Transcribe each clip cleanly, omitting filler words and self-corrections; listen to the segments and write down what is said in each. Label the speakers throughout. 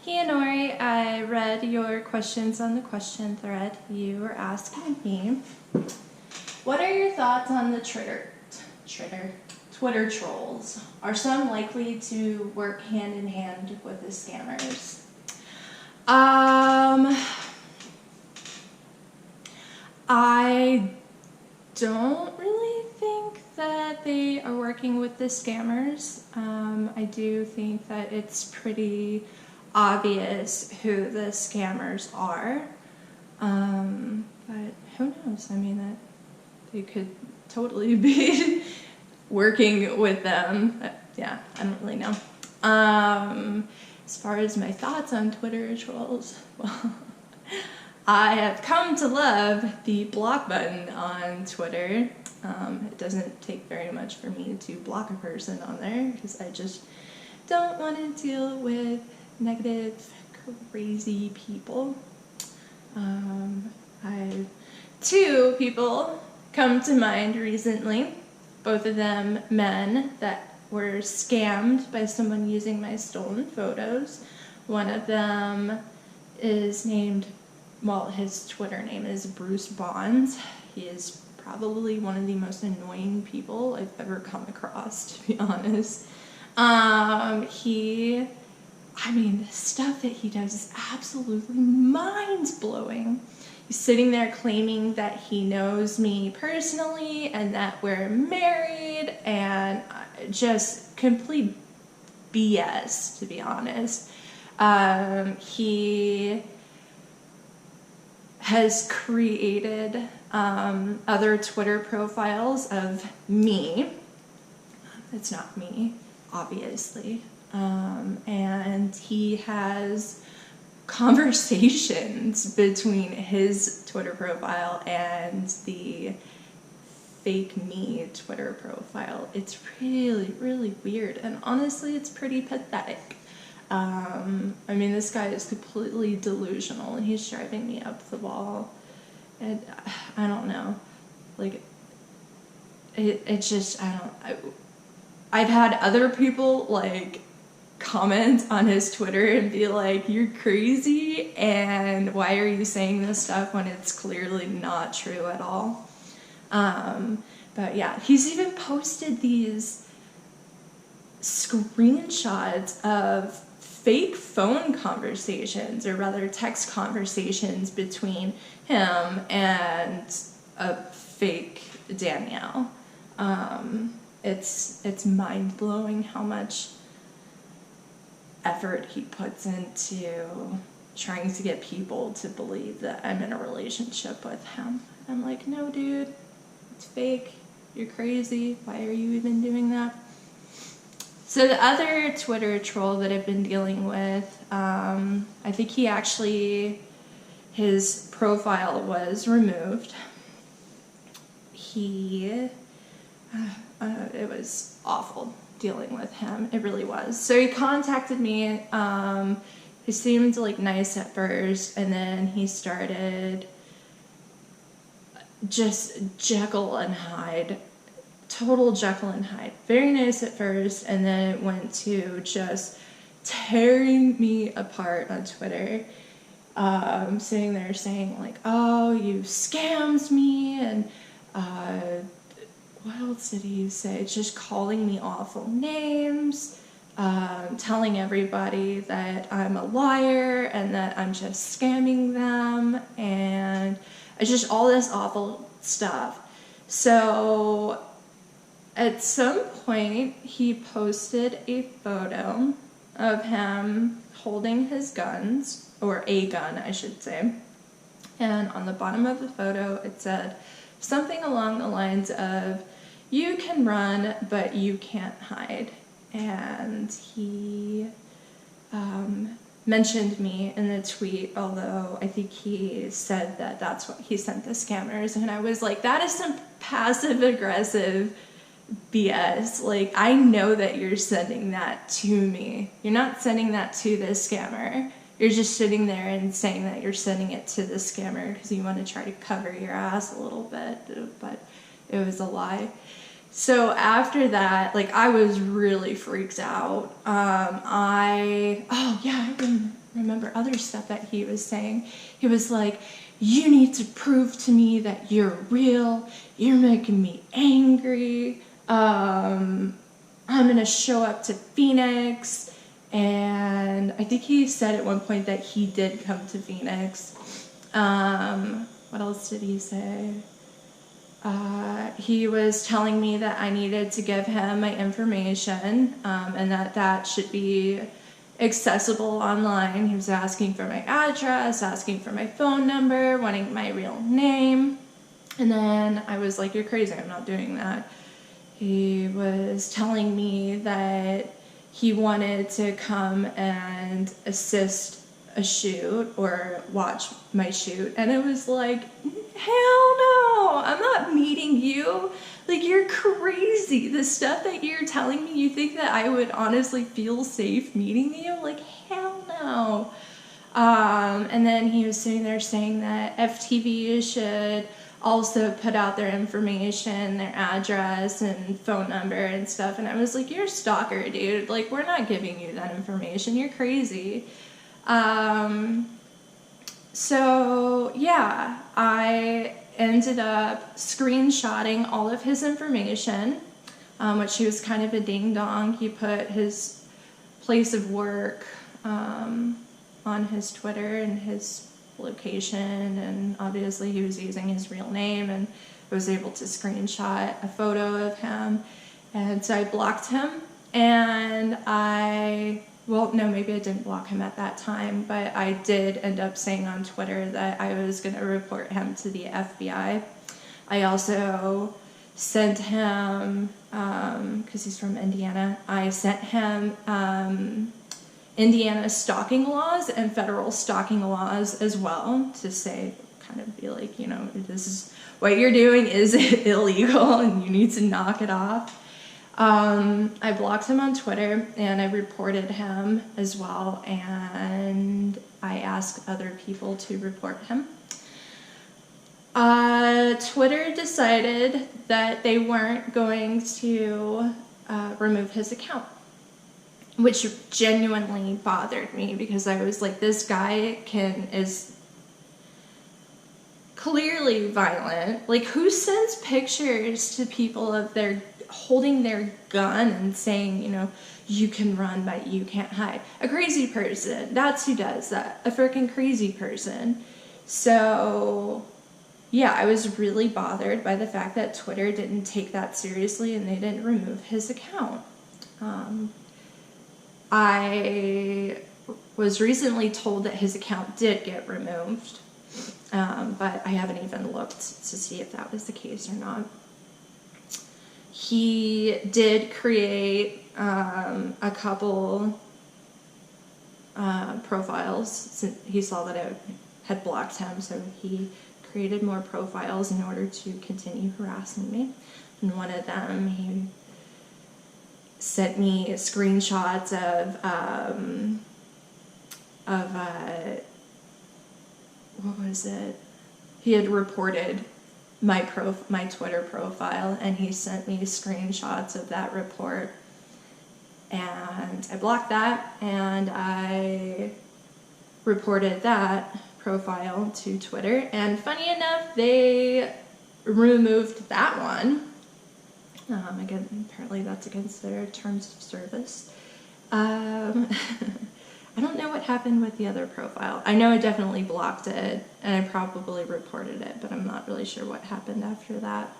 Speaker 1: Hianori, I read your questions on the question thread. You were asking me, what are your thoughts on the Twitter trolls? Are some likely to work hand in hand with the scammers? I don't really think that they are working with the scammers. I do think that it's pretty obvious who the scammers are. But who knows? I mean, that they could totally be working with them. Yeah, I don't really know. As far as my thoughts on Twitter trolls, well, I have come to love the block button on Twitter. It doesn't take very much for me to block a person on there because I just don't want to deal with negative, crazy people. Two people come to mind recently, both of them men that were scammed by someone using my stolen photos. One of them is named, well, his Twitter name is Bruce Bonds. He is probably one of the most annoying people I've ever come across, to be honest. The stuff that he does is absolutely mind-blowing. He's sitting there claiming that he knows me personally and that we're married, and just complete BS, to be honest. He has created other Twitter profiles of me. It's not me, obviously. And he has conversations between his Twitter profile and the fake me Twitter profile. It's really, really weird. And honestly, it's pretty pathetic. This guy is completely delusional and he's driving me up the wall. And I don't know. I've had other people, comment on his Twitter and be like, you're crazy, and why are you saying this stuff when it's clearly not true at all? But yeah, he's even posted these screenshots of fake phone conversations, or rather text conversations between him and a fake Danielle. It's mind-blowing how much effort he puts into trying to get people to believe that I'm in a relationship with him. I'm like, no, dude, it's fake. You're crazy. Why are you even doing that? So the other Twitter troll that I've been dealing with, I think his profile was removed. It was awful dealing with him. It really was. So he contacted me. He seemed nice at first, and then he started just Jekyll and Hyde. Total Jekyll and Hyde. Very nice at first, and then it went to just tearing me apart on Twitter. Sitting there saying oh, you scammed me, and what else did he say? Just calling me awful names, telling everybody that I'm a liar and that I'm just scamming them, and it's just all this awful stuff. So at some point, he posted a photo of him holding his guns, or a gun, I should say. And on the bottom of the photo, it said something along the lines of, you can run, but you can't hide. And he mentioned me in the tweet, although I think he said that that's what he sent the scammers. And I was like, that is some passive-aggressive BS. I know that you're sending that to me. You're not sending that to the scammer. You're just sitting there and saying that you're sending it to the scammer because you want to try to cover your ass a little bit, but it was a lie. So after that, I was really freaked out. I remember remember other stuff that he was saying. He was like, you need to prove to me that you're real. You're making me angry. I'm going to show up to Phoenix. And I think he said at one point that he did come to Phoenix. What else did he say? He was telling me that I needed to give him my information, and that should be accessible online. He was asking for my address, asking for my phone number, wanting my real name. And then I was like, you're crazy, I'm not doing that. He was telling me that he wanted to come and assist a shoot or watch my shoot, and it was like, hell no, I'm not meeting you. Like, you're crazy. The stuff that you're telling me, you think that I would honestly feel safe meeting you? Like, hell no. And then he was sitting there saying that FTV should also put out their information, their address and phone number and stuff. And I was like, you're a stalker, dude. Like, we're not giving you that information. You're crazy. So yeah, I ended up screenshotting all of his information, which he was kind of a ding-dong. He put his place of work on his Twitter and his location, and obviously he was using his real name, and I was able to screenshot a photo of him. And so I blocked him, and well, no, maybe I didn't block him at that time, but I did end up saying on Twitter that I was going to report him to the FBI. I also sent him, because he's from Indiana, I sent him Indiana stalking laws and federal stalking laws as well, to say, kind of be like, you know, this is what you're doing is illegal and you need to knock it off. I blocked him on Twitter, and I reported him as well, and I asked other people to report him. Twitter decided that they weren't going to remove his account, which genuinely bothered me, because I was like, this guy is clearly violent. Like, who sends pictures to people of their holding their gun and saying, you know, you can run but you can't hide? A crazy person. That's who does that. A freaking crazy person. So yeah, I was really bothered by the fact that Twitter didn't take that seriously and they didn't remove his account. I was recently told that his account did get removed, but I haven't even looked to see if that was the case or not. He did create a couple profiles, since he saw that I had blocked him, so he created more profiles in order to continue harassing me. And one of them, he sent me screenshots of what was it? He had reported my Twitter profile, and he sent me screenshots of that report, and I blocked that, and I reported that profile to Twitter, and funny enough, they removed that one. Again, apparently that's against their terms of service. I don't know what happened with the other profile. I know I definitely blocked it, and I probably reported it, but I'm not really sure what happened after that.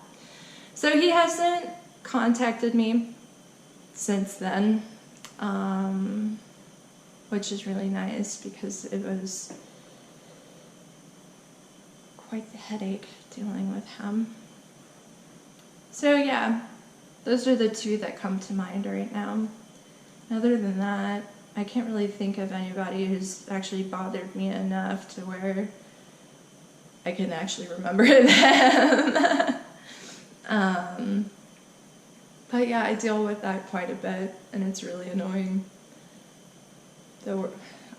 Speaker 1: So he hasn't contacted me since then, which is really nice, because it was quite the headache dealing with him. So yeah, those are the two that come to mind right now. Other than that, I can't really think of anybody who's actually bothered me enough to where I can actually remember them. But yeah, I deal with that quite a bit, and it's really annoying. Though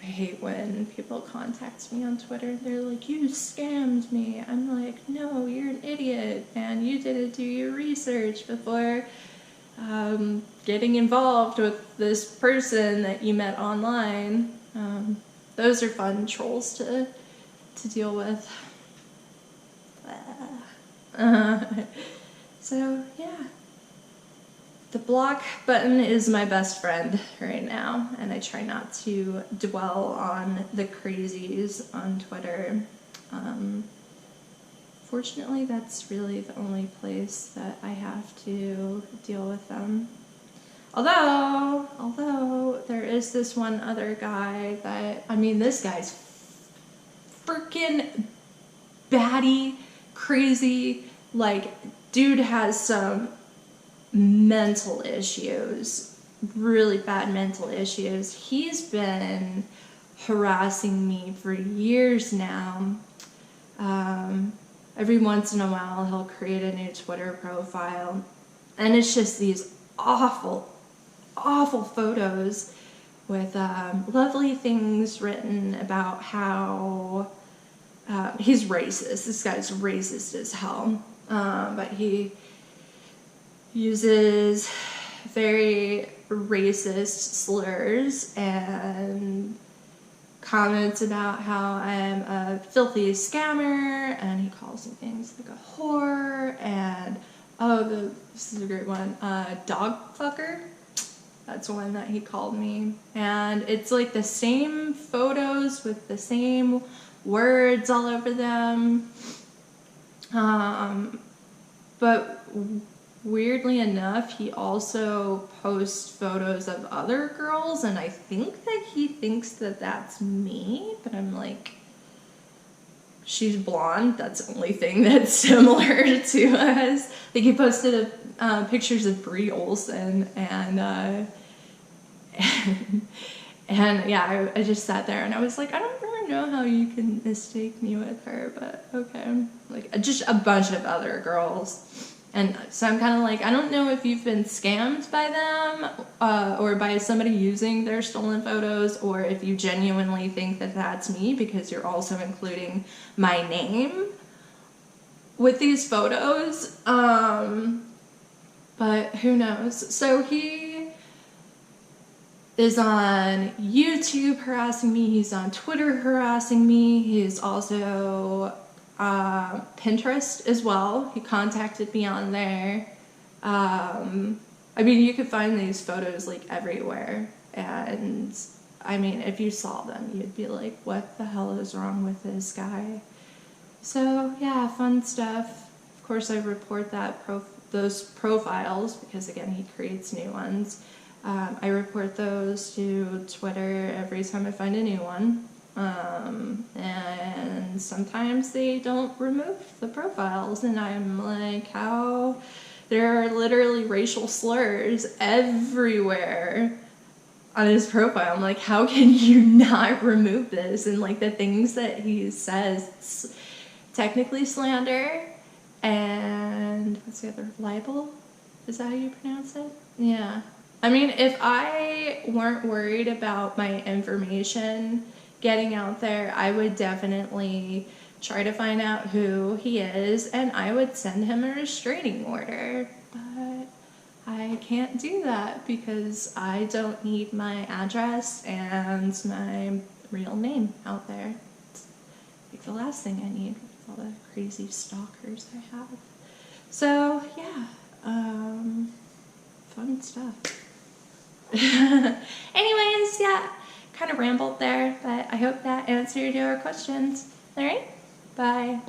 Speaker 1: I hate when people contact me on Twitter. They're like, you scammed me. I'm like, no, you're an idiot, and you didn't do your research before getting involved with this person that you met online. those are fun trolls to deal with. So yeah, the block button is my best friend right now, and I try not to dwell on the crazies on Twitter. Fortunately, that's really the only place that I have to deal with them. Although there is this one other guy that, I mean, this guy's freaking batty, crazy, like, dude has some mental issues, really bad mental issues. He's been harassing me for years now. Every once in a while he'll create a new Twitter profile, and it's just these awful photos with lovely things written about how he's racist. This guy's racist as hell, but he uses very racist slurs and comments about how I'm a filthy scammer, and he calls me things like a whore, and this is a great one, dog fucker. That's one that he called me, and it's like the same photos with the same words all over them, but weirdly enough, he also posts photos of other girls, and I think that he thinks that that's me, but I'm like, she's blonde, that's the only thing that's similar to us. Like, he posted pictures of Brie Olson, and yeah, I just sat there and I was like, I don't really know how you can mistake me with her, but okay. Like, just a bunch of other girls. And so I'm kind of like, I don't know if you've been scammed by them or by somebody using their stolen photos, or if you genuinely think that that's me because you're also including my name with these photos. But who knows? So he is on YouTube harassing me. He's on Twitter harassing me. He's also Pinterest as well. He contacted me on there. I mean, you could find these photos like everywhere, and I mean, if you saw them, you'd be like, what the hell is wrong with this guy? So yeah, fun stuff. Of course, I report those profiles because, again, he creates new ones. I report those to Twitter every time I find a new one. And sometimes they don't remove the profiles, and I'm like, how? There are literally racial slurs everywhere on his profile. I'm like, how can you not remove this? And like, the things that he says, it's technically slander, and what's the other? Libel? Is that how you pronounce it? Yeah. I mean, if I weren't worried about my information getting out there, I would definitely try to find out who he is, and I would send him a restraining order. But I can't do that because I don't need my address and my real name out there. It's like the last thing I need with all the crazy stalkers I have. So yeah, fun stuff. Anyways, yeah, kind of rambled there, but I hope that answered your questions. All right, bye.